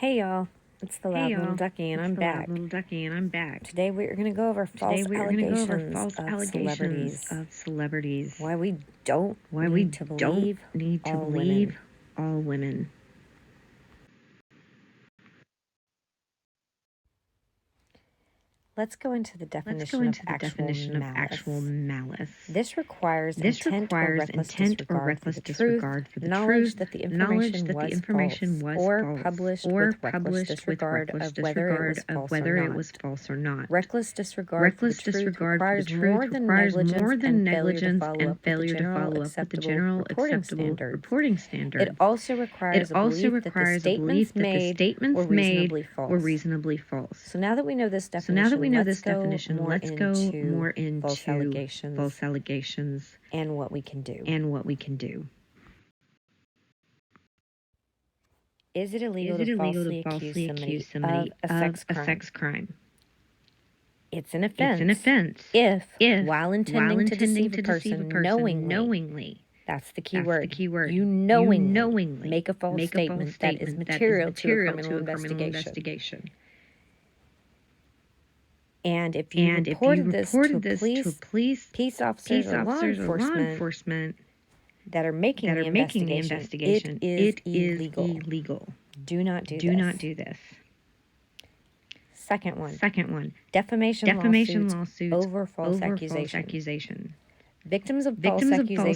Hey y'all, it's the Loud Little Ducky and I'm back. Today we are going to go over false allegations of celebrities. Why we don't need to believe all women. Let's go into the definition of actual malice. This requires intent or reckless disregard for the truth, knowledge that the information was false, or published with reckless disregard of whether it was false or not. Reckless disregard for the truth requires more than negligence and failure to follow up with the general acceptable reporting standard. It also requires a belief that the statements made were reasonably false. So now that we know this definition, let's go more into false allegations and what we can do. Is it illegal to falsely accuse somebody of a sex crime? It's an offense. If while intending to deceive a person knowingly. That's the key word. You knowingly make a false statement that is material to a criminal investigation. And if you reported this to police, peace officers, or law enforcement that are making the investigation, it is illegal. Do not do this. Second one. Defamation lawsuits over false accusation. Victims of false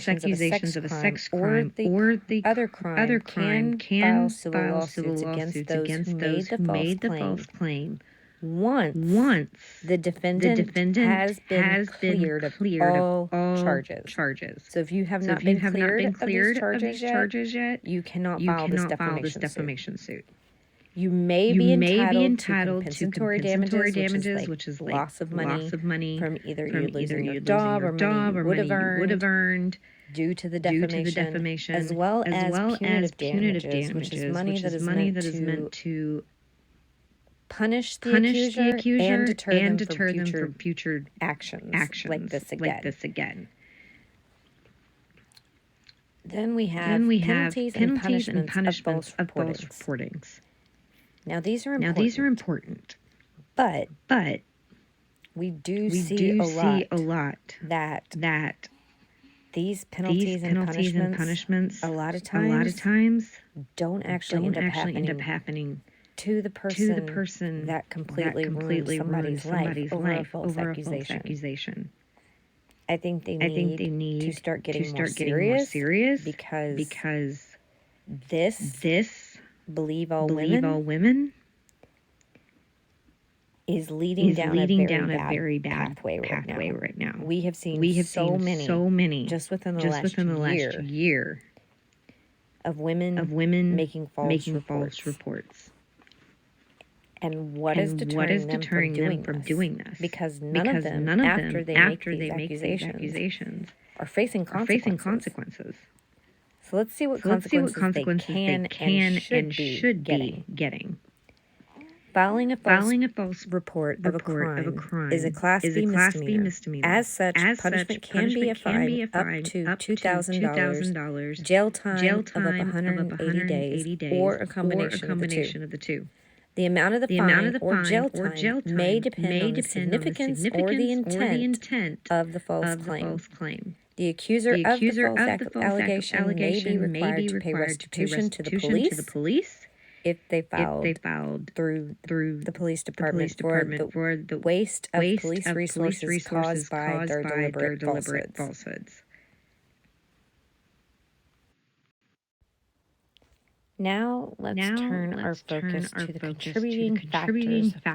accusations of a sex crime or the other crime can file civil lawsuits against those who made the false claim. Once the defendant has been cleared of all charges. So if you have not been cleared of these charges yet, you cannot file this defamation suit. You may be entitled to compensatory damages, which is loss of money from either you losing your job or money you would have earned due to the defamation, as well as punitive damages, which is money that is meant to punish the accuser and deter them from future actions like this again. Then we have penalties and punishments of false reportings. Now these are important. But we do see a lot that these penalties and punishments a lot of times don't actually end up happening to the person that completely ruined somebody's life over a false accusation. I think they need to start getting more serious because this believe all women is leading down a very bad pathway right now. We have seen so many just within the last year of women making false reports. And what is deterring them from doing this? Because none of them, after they make these accusations, are facing consequences. So let's see what consequences they can and should be getting. Filing a false report of a crime is a Class B misdemeanor. As such, punishment can be a fine up to $2,000, jail time of up 180 days, or a combination of the two. The amount of the fine or jail time may depend on the significance or the intent of the false claim. The accuser of the false allegation may be required to pay restitution to the police if they filed through the police department for the waste of police resources caused by their deliberate falsehoods. Now, let's turn our focus to the contributing factors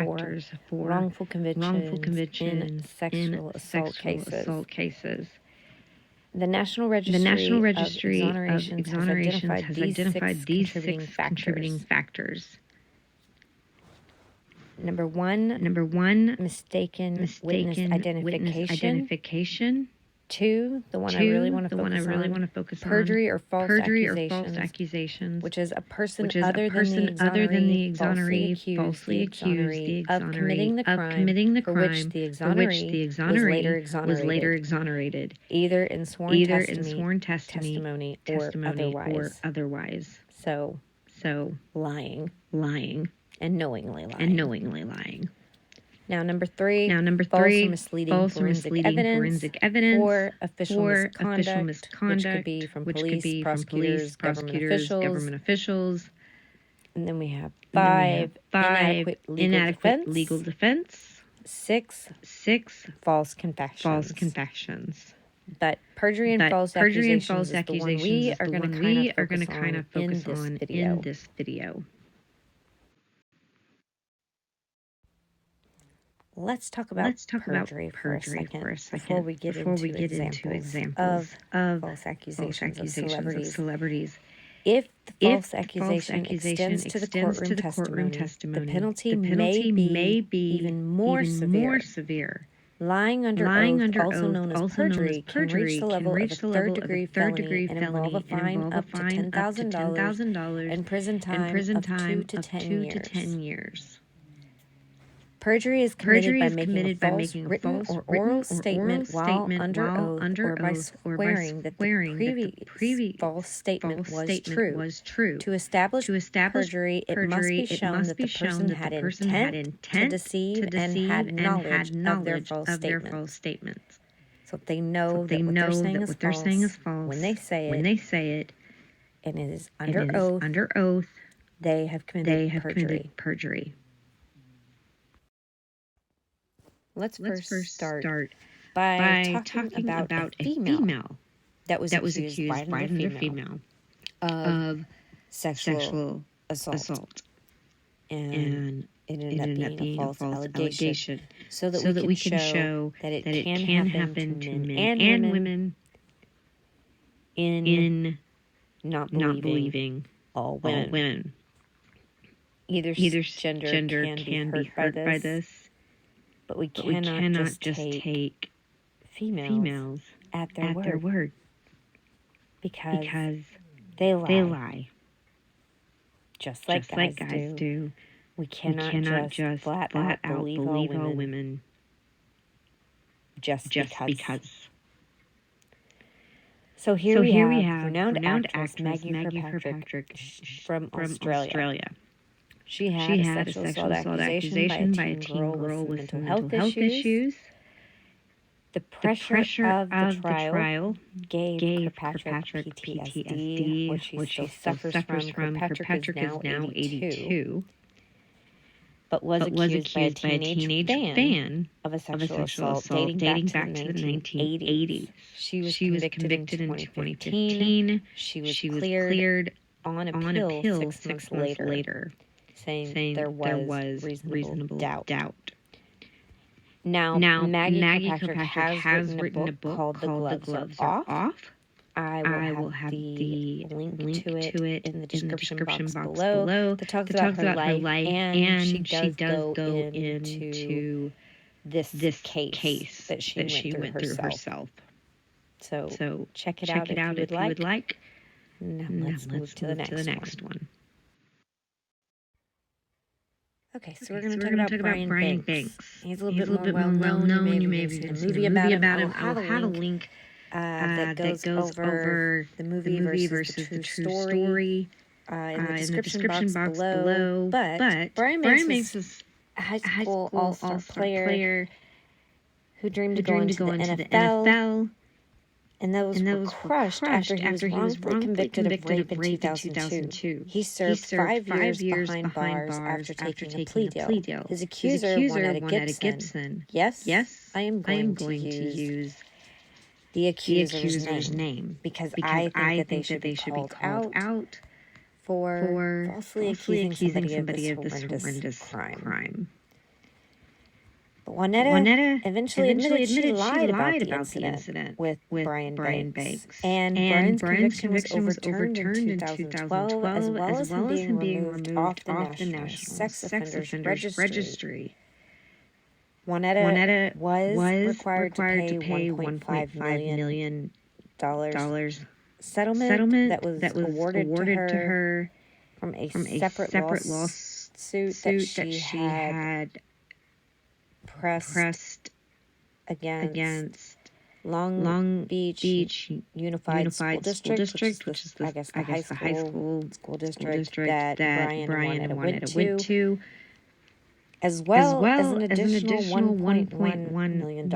for wrongful conviction in sexual assault cases. The National Registry of Exonerations has identified these six contributing factors. Number one, mistaken witness identification. 2, the one I really want to focus on, perjury or false accusations, which is a person other than the exoneree falsely accused the exoneree of committing the crime for which the exoneree was later exonerated, either in sworn testimony or otherwise. So lying lying and knowingly lying. Now, number three, false or misleading forensic evidence for official misconduct, which could be from police, prosecutors, government officials. And then we have 5, inadequate legal defense. 6, false confessions. But perjury and false accusations is the one we are going to kind of focus on in this video. Let's talk about perjury for a second before we get into examples of false accusations of celebrities. If the false accusation extends to the courtroom testimony, the penalty may be even more severe. Lying under oath, also known as perjury, can reach the level of a third-degree felony and involve a fine up to $10,000 and prison time of 2 to 10 years. Perjury is committed by making a false written or oral statement while under oath or by swearing that the previous false statement was true. To establish perjury, it must be shown that the person had intent to deceive and had knowledge of their false statements. So if they know that what they're saying is false when they say it, and it is under oath, they have committed perjury. Let's first start by talking about a female that was accused by another female of sexual assault. And it ended up being a false allegation. So that we can show that it can happen to men and women in not believing all women. Either gender can be hurt by this. But we cannot just take females at their word. Because they lie. Just like guys do. We cannot just flat out believe all women just because. So here we have renowned actress Maggie Kirkpatrick from Australia. She had a sexual assault accusation by a teen girl with mental health issues. The pressure of the trial gave Kirkpatrick PTSD, which she still suffers from. Kirkpatrick is now 82, but was accused by a teenage fan of a sexual assault dating back to the 1980s. She was convicted in 2015. She was cleared on appeal 6 months later. Saying there was reasonable doubt. Now Maggie Kirkpatrick has written a book called The Gloves Are Off. I will have the link to it in the description box below that talks about her life, and she does go into this case that she went through herself. So check it out if you would like. Now let's move to the next one. Okay, so we're going to talk about Brian Banks. He's a little bit more well-known. You may have even seen a movie about him. I'll have a link that goes over the movie versus the true story in the description box below. But Brian Banks is a high school all-star player who dreamed of going to the NFL. And those were crushed after he was wrongfully convicted of rape in 2002. He served 5 years behind bars after taking a plea deal. His accuser, Juanetta Gibson. Yes, I am going to use the accuser's name because I think that they should be called out for falsely accusing somebody of this horrendous crime. But Juanetta eventually admitted she lied about the incident with Brian Banks. And Brian's conviction was overturned in 2012 as well as him being removed off the National Sex Offenders Registry. Juanetta was required to pay $1.5 million settlement that was awarded to her from a separate lawsuit that she had pressed against Long Beach Unified School District, which is I guess the high school district that Brian and Juanetta went to, as well as an additional $1.1 million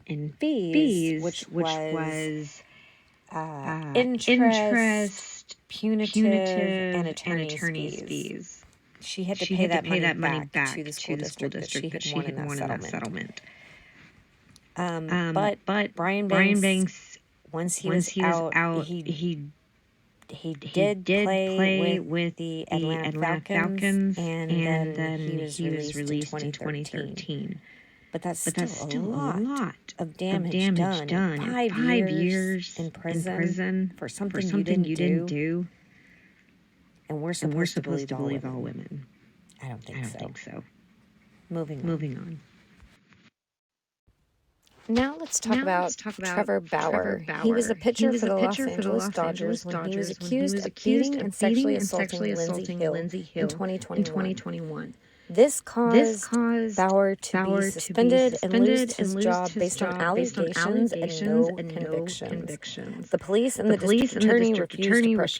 in fees, which was interest, punitive, and attorney's fees. She had to pay that money back to the school district that she had won in that settlement. But Brian Banks, once he was out, he did play with the Atlanta Falcons, and then he was released in 2013. But that's still a lot of damage done. 5 years in prison for something you didn't do. And we're supposed to believe all women. I don't think so. Moving on. Now let's talk about Trevor Bauer. He was a pitcher for the Los Angeles Dodgers when he was accused of beating and sexually assaulting Lindsey Hill in 2021. This caused Bauer to be suspended and lose his job based on allegations and no convictions. The police and the district attorney refused to press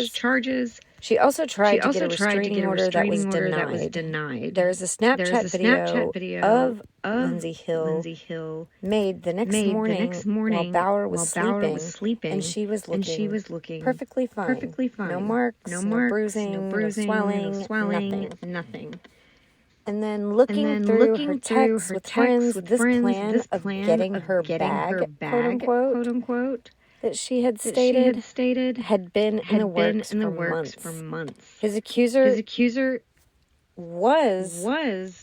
charges. She also tried to get a restraining order that was denied. There is a Snapchat video of Lindsey Hill made the next morning while Bauer was sleeping, and she was looking perfectly fine. No marks, no bruising, no swelling, nothing. And then looking through her texts with friends, this plan of getting her bag, quote unquote, that she had stated had been in the works for months. His accuser was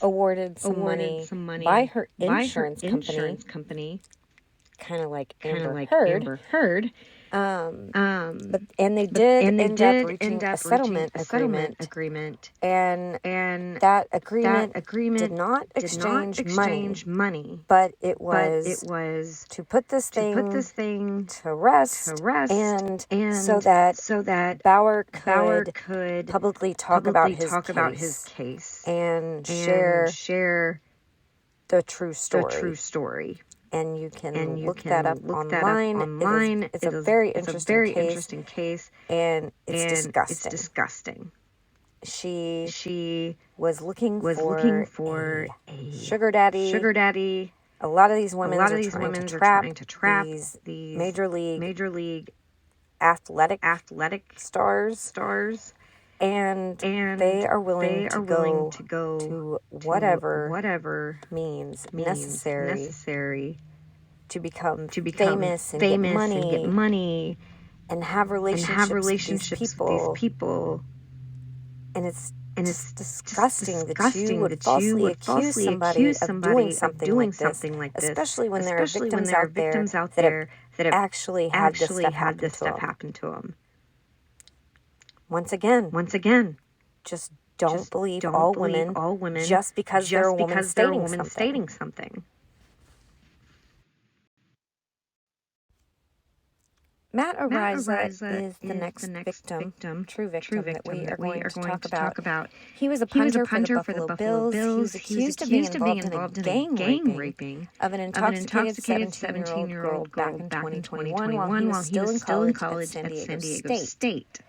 awarded some money by her insurance company, kind of like Amber Heard. But they did end up reaching a settlement agreement, and that agreement did not exchange money, but it was to put this thing to rest, and so that Bauer could publicly talk about his case and share the true story. And you can look that up online. It's a very interesting case, and it's disgusting. She was looking for a sugar daddy. A lot of these women are trying to trap these major league athletic stars. And they are willing to go to whatever means necessary to become famous and get money and have relationships with these people. And it's disgusting that you would falsely accuse somebody of doing something like this, especially when there are victims out there that have actually had this stuff happen to them. Once again, just don't believe all women just because they're a woman stating something. Matt Ariza is the next victim, true victim that we are going to talk about. He was a punter for the Buffalo Bills. He was accused of being involved in a gang raping of an intoxicated 17-year-old girl back in 2021 while he was still in college at San Diego State.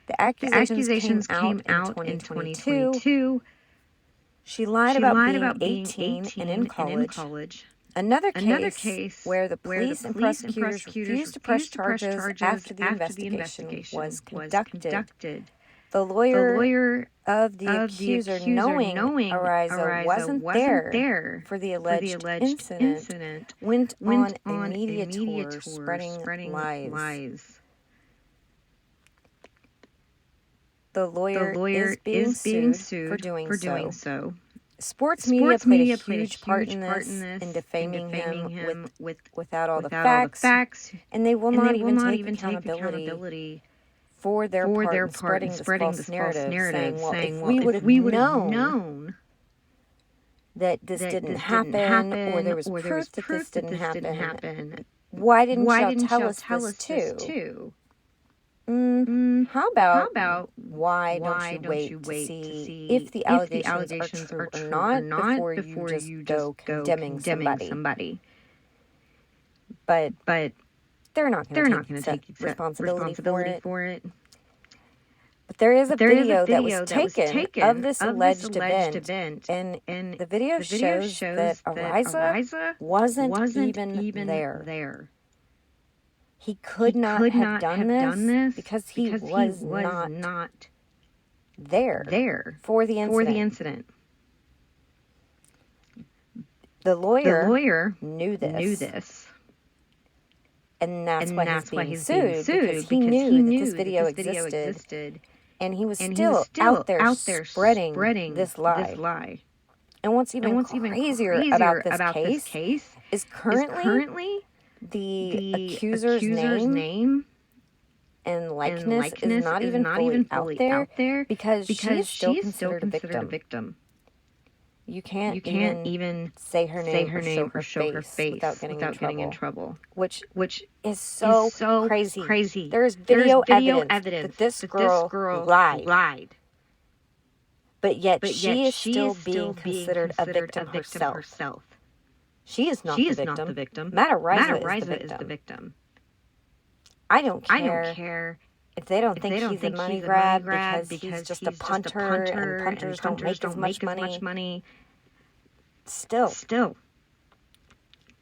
The accusations came out in 2022. She lied about being 18 and in college. Another case where the police and prosecutors refused to press charges after the investigation was conducted. The lawyer of the accuser, knowing Ariza wasn't there for the alleged incident, went on a media tour spreading lies. The lawyer is being sued for doing so. Sports media played a huge part in this, in defaming him without all the facts, and they will not even take accountability for their part in spreading this false narrative, saying, well, if we would have known that this didn't happen, or there was proof that this didn't happen, why didn't y'all tell us this too? How about why don't you wait to see if the allegations are true or not before you just go condemning somebody? But they're not going to take responsibility for it. But there is a video that was taken of this alleged event, and the video shows that Ariza wasn't even there. He could not have done this because he was not there for the incident. The lawyer knew this. And that's why he's being sued, because he knew that this video existed. And he was still out there spreading this lie. And what's even crazier about this case is currently the accuser's name and likeness is not even fully out there because she is still considered a victim. You can't even say her name or show her face without getting in trouble. Which is so crazy. There is video evidence that this girl lied. But yet she is still being considered a victim herself. She is not the victim. Matt Ariza is the victim. I don't care if they don't think he's a money grab because he's just a punter and punters don't make as much money. Still.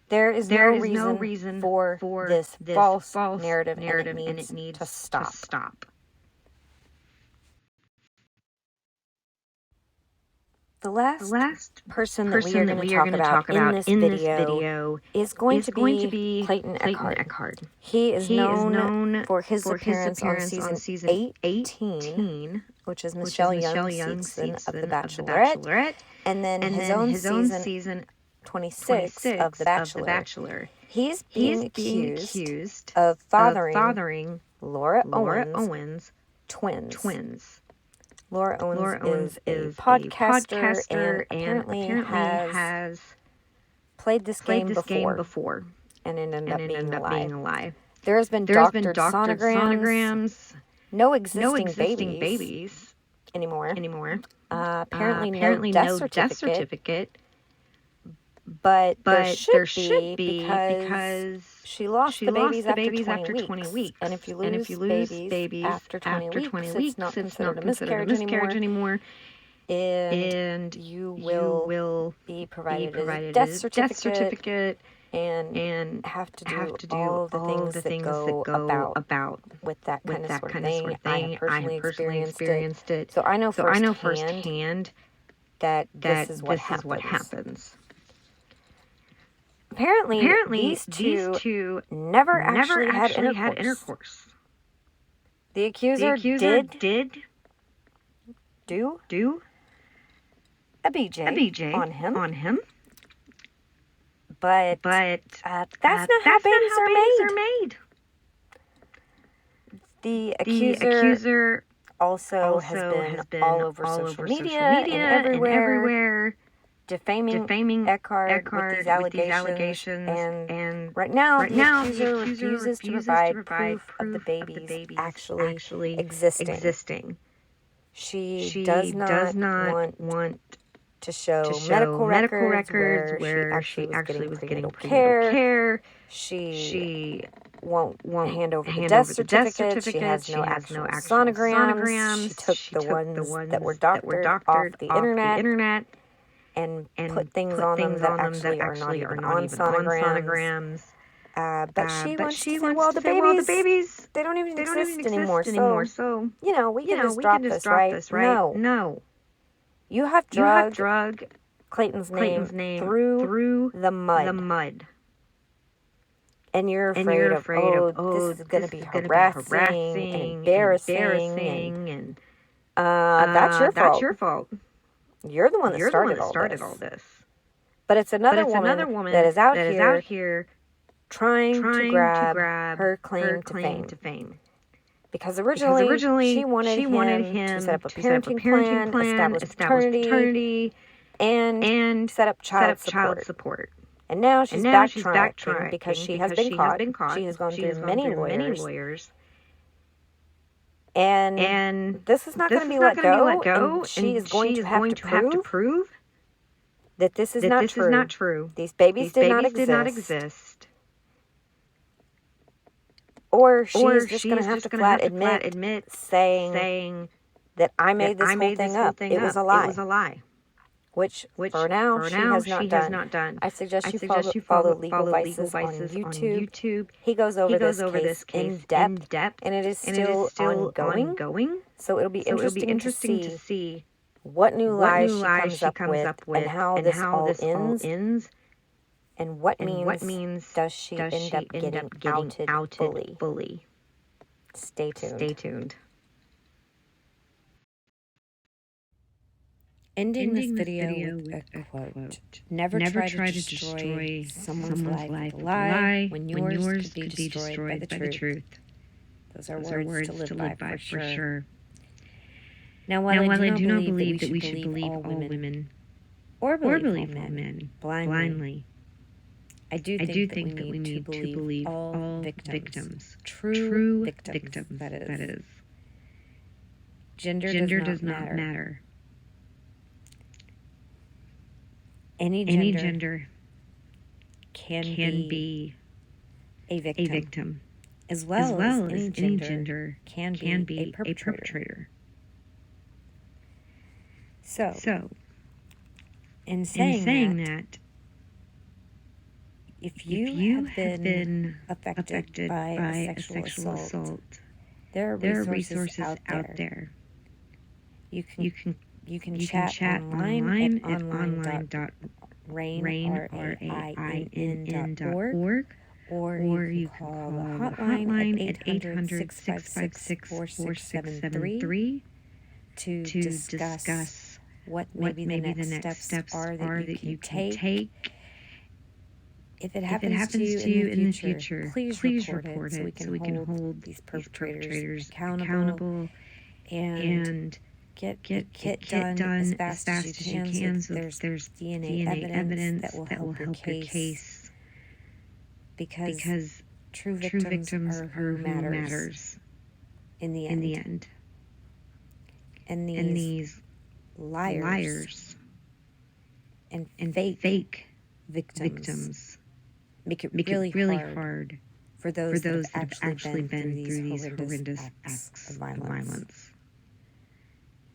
There is no reason for this false narrative and it needs to stop. The last person that we are going to talk about in this video is going to be Clayton Eckhart. He is known for his appearance on season 18, which is Michelle Young's season of The Bachelorette, and then his own season 26 of The Bachelor. He's being accused of fathering Laura Owens' twins. Laura Owens is a podcaster and apparently has played this game before and it ended up being a lie. There has been doctored sonograms, no existing babies anymore. Apparently no death certificate. But there should be because she lost the babies after 20 weeks. And if you lose babies after 20 weeks, it's not considered a miscarriage anymore. And you will be provided a death certificate and have to do all the things that go about with that kind of sort of thing. I have personally experienced it. So I know firsthand that this is what happens. Apparently these two never actually had intercourse. The accuser did do a BJ on him. But that's not how babies are made. The accuser also has been all over social media and everywhere. Defaming Eckhart with these allegations. And right now the accuser refuses to provide proof of the babies actually existing. She does not want to show medical records where she actually was getting prenatal care. She won't hand over the death certificate. She has no actual sonograms. She took the ones that were doctored off the internet. And put things on them that actually are not even on sonograms. But she wants to say, well, the babies, they don't even exist anymore. So, we can just drop this, right? No. You have drug Clayton's name through the mud. And you're afraid of this is going to be harassing and embarrassing. And that's your fault. You're the one that started all this. But it's another woman that is out here trying to grab her claim to fame. Because originally she wanted him to set up a parenting plan, establish paternity, and set up child support. And now she's backtracking because she has been caught. She has gone through many lawyers. And this is not going to be let go. And she is going to have to prove that this is not true. These babies did not exist. Or she's just going to have to flat admit saying that I made this whole thing up. It was a lie. Which for now, she has not done. I suggest you follow Legal Vices on YouTube. He goes over this case in depth, and it is still ongoing. So it'll be interesting to see what new lies she comes up with, and how this all ends, and what means does she end up getting outed fully. Stay tuned. Ending this video with a quote. Never try to destroy someone's life with a lie when yours could be destroyed by the truth. Those are words to live by for sure. Now, while I do not believe that we should believe all women or believe all men blindly, I do think that we need to believe all victims, true victims, that is. Gender does not matter. Any gender can be a victim, as well as any gender can be a perpetrator. So, in saying that, if you have been affected by a sexual assault, there are resources out there. You can chat online at online.rain.org, or you can call the hotline at 800-656-4673 to discuss what maybe the next steps are that you can take. If it happens to you in the future, please report it so we can hold these perpetrators accountable and get done as fast as you can, so there's DNA evidence that will help your case, because true victims are who matters in the end. And these liars and fake victims make it really hard for those that have actually been through these horrendous acts of violence.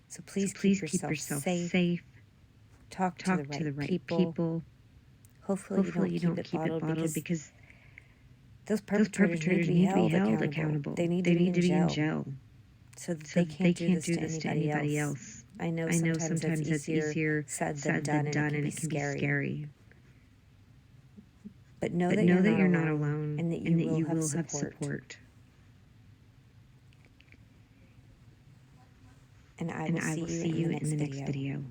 So please keep yourself safe. Talk to the right people. Hopefully you don't keep it bottled, because those perpetrators need to be held accountable. They need to be in jail. So they can't do this to anybody else. I know sometimes it's easier said than done, and it can be scary. But know that you're not alone, and that you will have support. And I will see you in the next video.